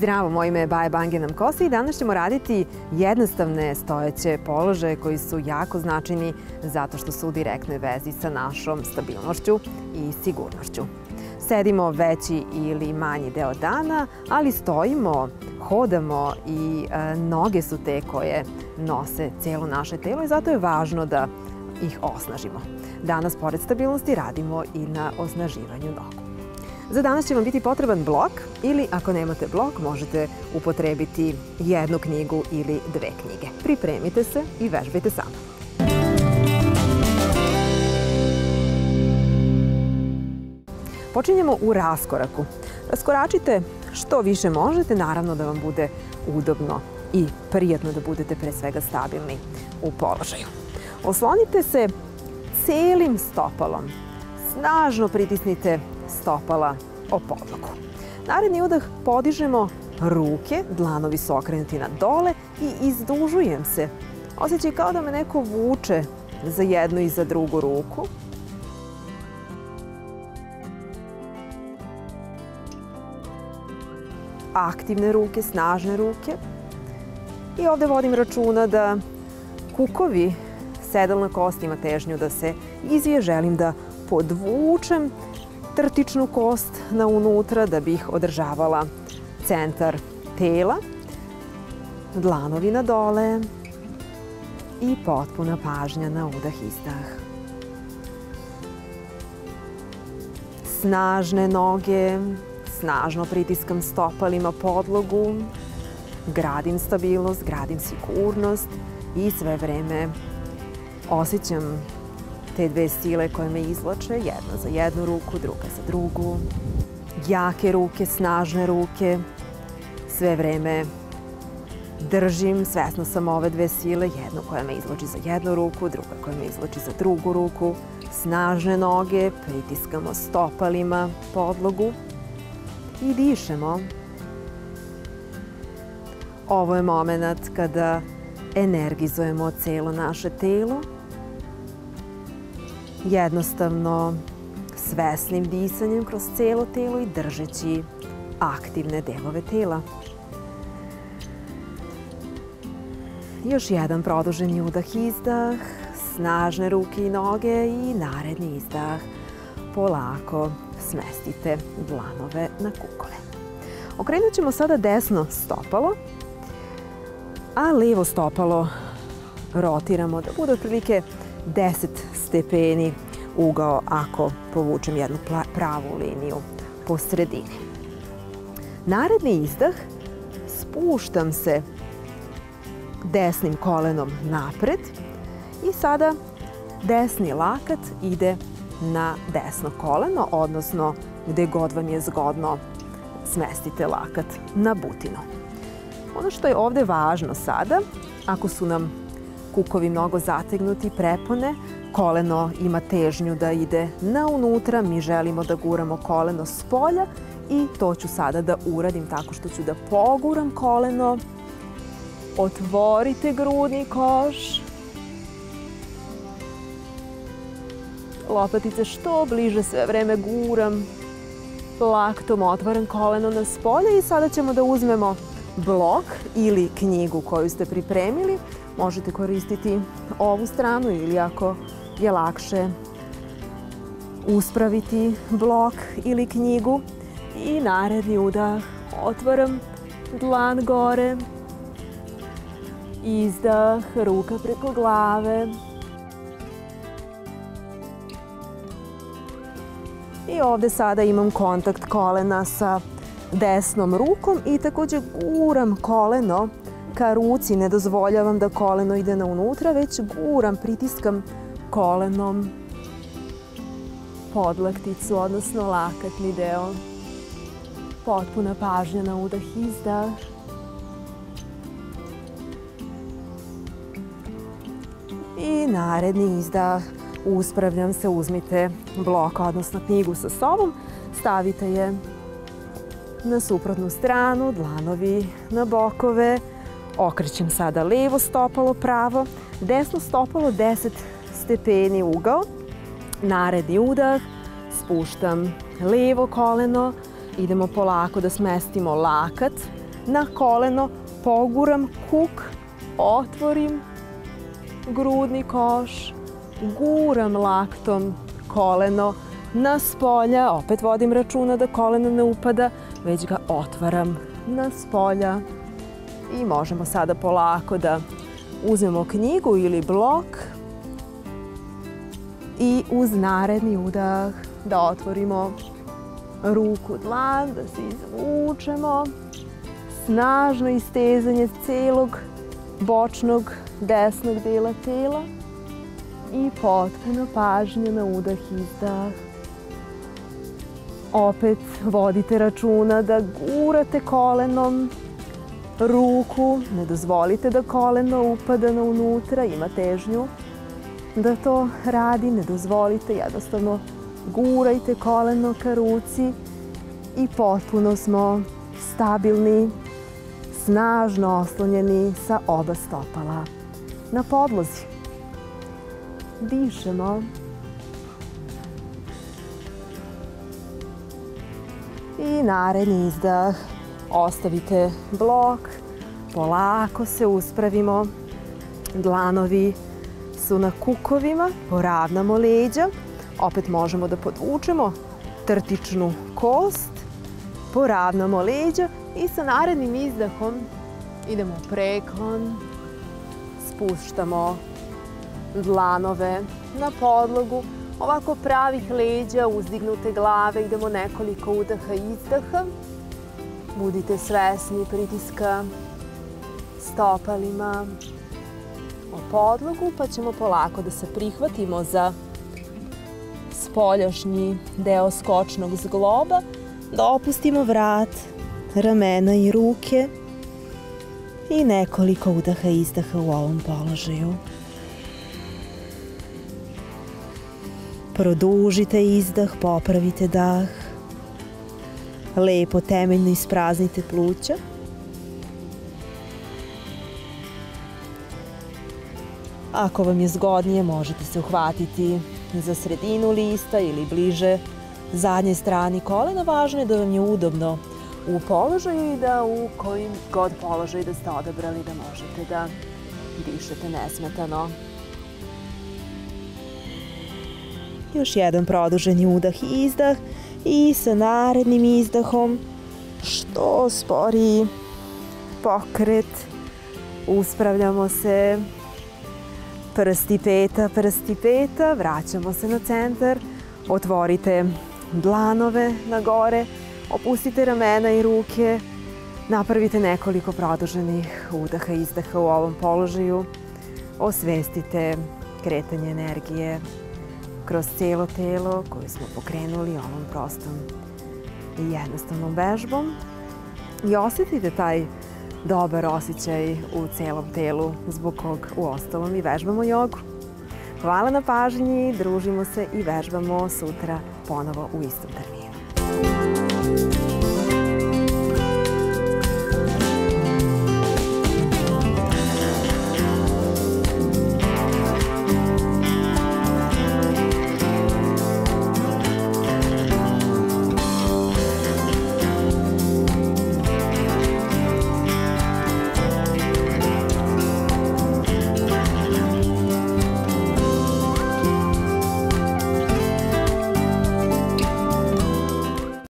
Zdravo, moje ime je Baja Bangenam Kosi i danas ćemo raditi jednostavne stojeće položaje koji su jako značajni zato što su u direktnoj vezi sa našom stabilnošću i sigurnošću. Sedimo veći ili manji deo dana, ali stojimo, hodamo i noge su te koje nose cijelo naše telo i zato je važno da ih osnažimo. Danas, pored stabilnosti, radimo i na osnaživanju nogu. Za danas će vam biti potreban blok ili ako nemate blok možete upotrebiti jednu knjigu ili dve knjige. Pripremite se i vežbajte sa mnom. Počinjemo u raskoraku. Raskoračite što više možete, naravno da vam bude udobno i prijatno da budete pre svega stabilni u položaju. Oslonite se celim stopalom. Snažno pritisnite stopala o podlogu. Naredni udah podižemo ruke, dlanovi su okrenuti na dole i izdužujem se. Osjećaj kao da me neko vuče za jednu i za drugu ruku. Aktivne ruke, snažne ruke. I ovdje vodim računa da kukovi, sedalna kost ima težnju da se izvije. Želim da podvučem trtičnu kost na unutra da bih održavala centar tela. Dlanovi na dole i potpuna pažnja na udah-izdah. Snažne noge, snažno pritiskam stopalima podlogu, gradim stabilnost, gradim sigurnost i sve vreme osjećam te dve sile koje me izvlače, jedna za jednu ruku, druga za drugu. Jake ruke, snažne ruke, sve vreme držim, svesna sam ove dve sile, jednu koja me izvlači za jednu ruku, druga koja me izvlači za drugu ruku. Snažne noge, pritiskamo stopalima podlogu i dišemo. Ovo je moment kada energizujemo celo naše telo. Jednostavno svesnim disanjem kroz celo telo i držeći aktivne delove tela. Još jedan produženi udah-izdah, snažne ruke i noge i naredni izdah. Polako smestite dlanove na kukove. Okrenut ćemo sada desno stopalo, a levo stopalo rotiramo da bude otprilike 10 stepeni ugao ako povučem jednu pravu liniju po sredini. Naredni izdah, spuštam se desnim kolenom napred i sada desni lakat ide na desno koleno, odnosno gde god vam je zgodno smestite lakat na butinu. Ono što je ovdje važno sada, ako su nam kukovi mnogo zategnuti, prepone, koleno ima težnju da ide na unutra, mi želimo da guramo koleno s polja i to ću sada da uradim tako što ću da poguram koleno. Otvorite grudni koš. Lopatice što bliže, sve vreme guram. Laktom otvaram koleno na spolje i sada ćemo da uzmemo blok ili knjigu koju ste pripremili. Možete koristiti ovu stranu ili ako je lakše uspraviti blok ili knjigu. I naredni udah, otvaram dlan gore, izdah, ruka preko glave. I ovdje sada imam kontakt kolena sa desnom rukom i također guram koleno ka ruci, ne dozvoljavam da koleno ide na unutra, već guram, pritiskam kolenom podlakticu, odnosno lakatni deo. Potpuna pažnja na udah-izdah. I naredni izdah, uspravljam se, uzmite blok, odnosno knjigu sa sobom, stavite je na suprotnu stranu, dlanovi na bokove. Okrećem sada levo stopalo, pravo, desno stopalo, 10 stepeni ugao. Naredni udah, spuštam levo koleno, idemo polako da smestimo lakat na koleno, poguram kuk, otvorim grudni koš, guram laktom koleno na spolja, opet vodim računa da koleno ne upada, već ga otvaram na spolja. I možemo sada polako da uzmemo knjigu ili blok i uz naredni udah da otvorimo ruku, dlan, da se izvučemo. Snažno istezanje celog bočnog desnog dela tela i potpuno pažnja na udah, izdah. Opet vodite računa da gurate kolenom ruku, ne dozvolite da koleno upada na unutra, ima težnju da to radi, ne dozvolite, jednostavno gurajte koleno ka ruci i potpuno smo stabilni, snažno oslonjeni sa oba stopala na podlozi. Dišemo. I naredni izdah. Ostavite blok, polako se uspravimo. Dlanovi su na kukovima, poravnamo leđa. Opet možemo da podvučemo trtičnu kost, poravnamo leđa i sa narednim izdahom idemo u preklon. Spuštamo dlanove na podlogu. Ovako pravih leđa, uzdignute glave, idemo nekoliko udaha i izdaha. Budite svesni pritiska stopalima o podlogu, pa ćemo polako da se prihvatimo za spoljašnji deo skočnog zgloba, da opustimo vrat, ramena i ruke i nekoliko udaha i izdaha u ovom položaju. Produžite izdah, popravite dah. Lepo temeljno ispraznite pluća. Ako vam je zgodnije, možete se uhvatiti za sredinu lista ili bliže zadnjoj strani kolena. Važno je da vam je udobno u položaju i da u kojim god položaju da ste odabrali da možete da dišete nesmetano. Još jedan produženi udah i izdah i sa narednim izdahom što sporiji pokret. Uspravljamo se. Prsti peta, vraćamo se na centar. Otvorite dlanove na gore, opustite ramena i ruke. Napravite nekoliko produženih udaha i izdaha u ovom položaju. Osvestite kretanje energije kroz cijelo telo koje smo pokrenuli ovom prostom i jednostavnom vežbom. I osjetite taj dobar osjećaj u celom telu zbog kog uostalom i vežbamo jogu. Hvala na pažnji, družimo se i vežbamo sutra ponovo u istom terminu.